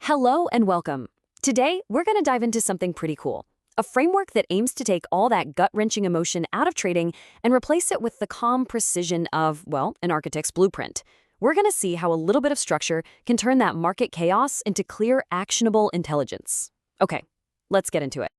Hello and welcome. Today, we're going to dive into something pretty cool. A framework that aims to take all that gut-wrenching emotion out of trading and replace it with the calm precision of, well, an architect's blueprint. We're going to see how a little bit of structure can turn that market chaos into clear, actionable intelligence. Okay, let's get into it.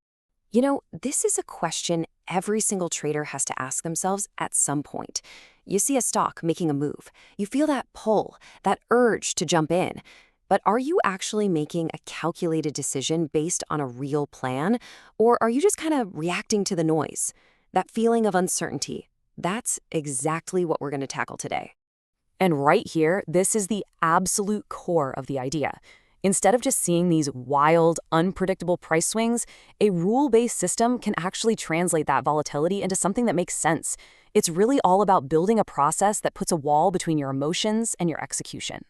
You know, this is a question every single trader has to ask themselves at some point. You see a stock making a move. You feel that pull, that urge to jump in. But are you actually making a calculated decision based on a real plan? Or are you just kind of reacting to the noise? That feeling of uncertainty. That's exactly what we're going to tackle today. And right here, this is the absolute core of the idea. Instead of just seeing these wild, unpredictable price swings, a rule-based system can actually translate that volatility into something that makes sense. It's really all about building a process that puts a wall between your emotions and your execution.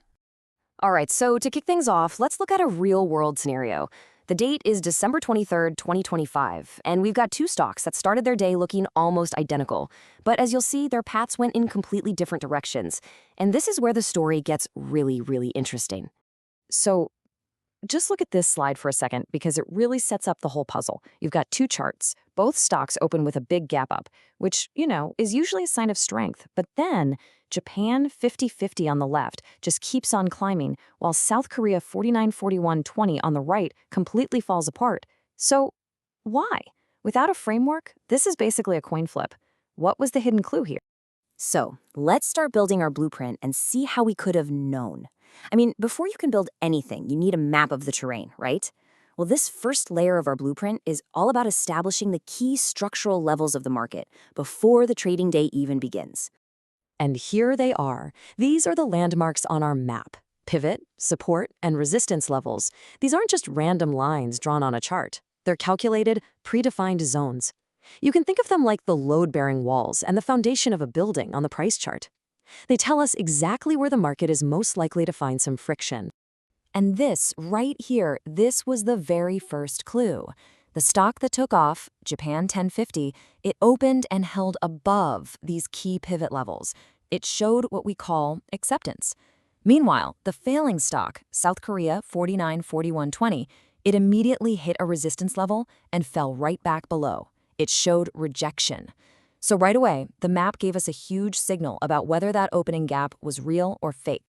All right, so to kick things off, let's look at a real-world scenario. The date is December 23rd, 2025, and we've got two stocks that started their day looking almost identical. But as you'll see, their paths went in completely different directions. And this is where the story gets really, really interesting. So just look at this slide for a second because it really sets up the whole puzzle. You've got two charts. Both stocks open with a big gap up, which, is usually a sign of strength. But then Japan 50-50 on the left just keeps on climbing, while South Korea 49-41-20 on the right completely falls apart. So why? Without a framework, this is basically a coin flip. What was the hidden clue here? So let's start building our blueprint and see how we could have known. Before you can build anything, you need a map of the terrain, right? Well, this first layer of our blueprint is all about establishing the key structural levels of the market before the trading day even begins. And here they are. These are the landmarks on our map: pivot, support, and resistance levels. These aren't just random lines drawn on a chart. They're calculated, predefined zones. You can think of them like the load-bearing walls and the foundation of a building on the price chart. They tell us exactly where the market is most likely to find some friction. And this, right here, this was the very first clue. The stock that took off, Japan 1050, it opened and held above these key pivot levels. It showed what we call acceptance. Meanwhile, the failing stock, South Korea 49-41-20, it immediately hit a resistance level and fell right back below. It showed rejection. So right away, the map gave us a huge signal about whether that opening gap was real or fake.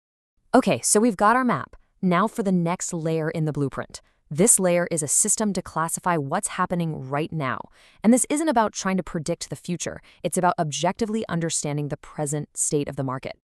Okay, so we've got our map. Now for the next layer in the blueprint. This layer is a system to classify what's happening right now. And this isn't about trying to predict the future. It's about objectively understanding the present state of the market.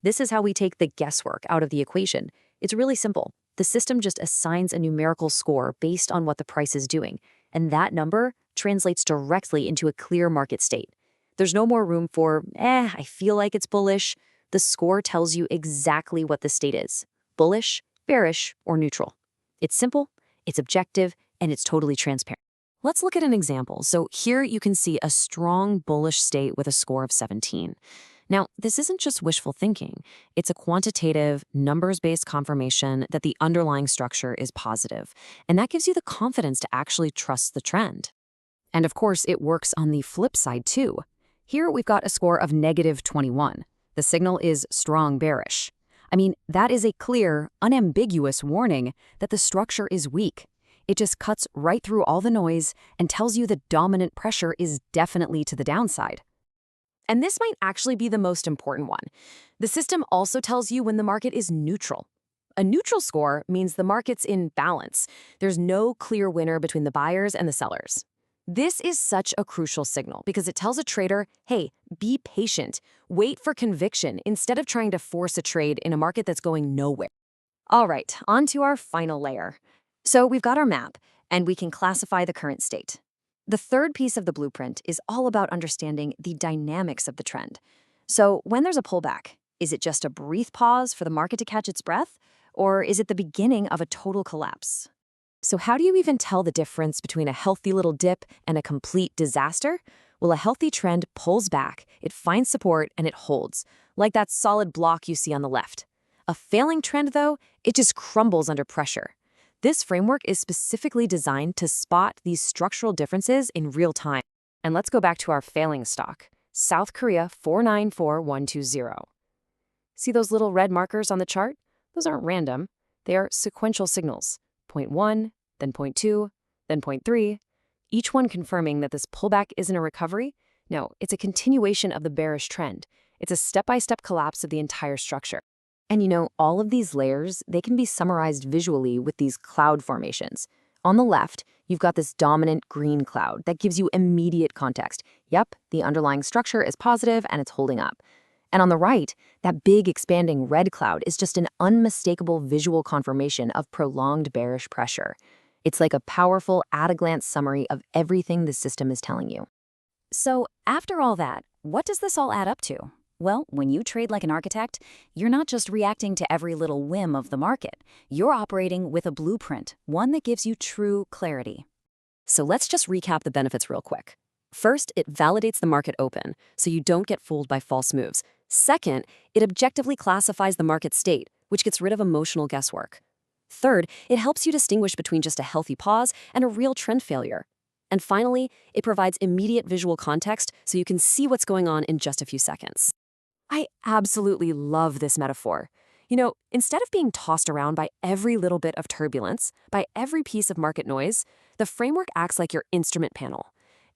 This is how we take the guesswork out of the equation. It's really simple. The system just assigns a numerical score based on what the price is doing. And that number translates directly into a clear market state. There's no more room for, I feel like it's bullish. The score tells you exactly what the state is: bullish, bearish, or neutral. It's simple, it's objective, and it's totally transparent. Let's look at an example. So here you can see a strong bullish state with a score of 17. Now, this isn't just wishful thinking. It's a quantitative, numbers-based confirmation that the underlying structure is positive. And that gives you the confidence to actually trust the trend. And of course, it works on the flip side too. Here we've got a score of -21. The signal is strong bearish. That is a clear, unambiguous warning that the structure is weak. It just cuts right through all the noise and tells you the dominant pressure is definitely to the downside. And this might actually be the most important one. The system also tells you when the market is neutral. A neutral score means the market's in balance. There's no clear winner between the buyers and the sellers. This is such a crucial signal because it tells a trader, hey, be patient, wait for conviction instead of trying to force a trade in a market that's going nowhere. All right, on to our final layer. So we've got our map, and we can classify the current state. The third piece of the blueprint is all about understanding the dynamics of the trend. So when there's a pullback, is it just a brief pause for the market to catch its breath? Or is it the beginning of a total collapse? So how do you even tell the difference between a healthy little dip and a complete disaster? Well, a healthy trend pulls back, it finds support, and it holds, like that solid block you see on the left. A failing trend, though, it just crumbles under pressure. This framework is specifically designed to spot these structural differences in real time. And let's go back to our failing stock, South Korea 494120. See those little red markers on the chart? Those aren't random. They are sequential signals. point 1, then point 2, then point 3, each one confirming that this pullback isn't a recovery. No, it's a continuation of the bearish trend. It's a step-by-step collapse of the entire structure. And all of these layers, they can be summarized visually with these cloud formations. On the left, you've got this dominant green cloud that gives you immediate context. Yep, the underlying structure is positive and it's holding up. And on the right, that big expanding red cloud is just an unmistakable visual confirmation of prolonged bearish pressure. It's like a powerful at-a-glance summary of everything the system is telling you. So, after all that, what does this all add up to? Well, when you trade like an architect, you're not just reacting to every little whim of the market. You're operating with a blueprint, one that gives you true clarity. So let's just recap the benefits real quick. First, it validates the market open, so you don't get fooled by false moves. Second, it objectively classifies the market state, which gets rid of emotional guesswork. Third, it helps you distinguish between just a healthy pause and a real trend failure. And finally, it provides immediate visual context so you can see what's going on in just a few seconds. I absolutely love this metaphor. Instead of being tossed around by every little bit of turbulence, by every piece of market noise, the framework acts like your instrument panel.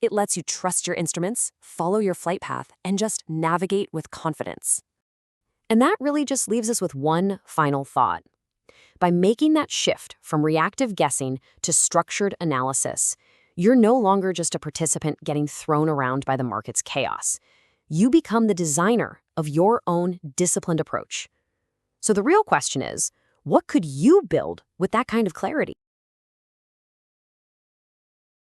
It lets you trust your instruments, follow your flight path, and just navigate with confidence. And that really just leaves us with one final thought. By making that shift from reactive guessing to structured analysis, you're no longer just a participant getting thrown around by the market's chaos. You become the designer of your own disciplined approach. So the real question is, what could you build with that kind of clarity?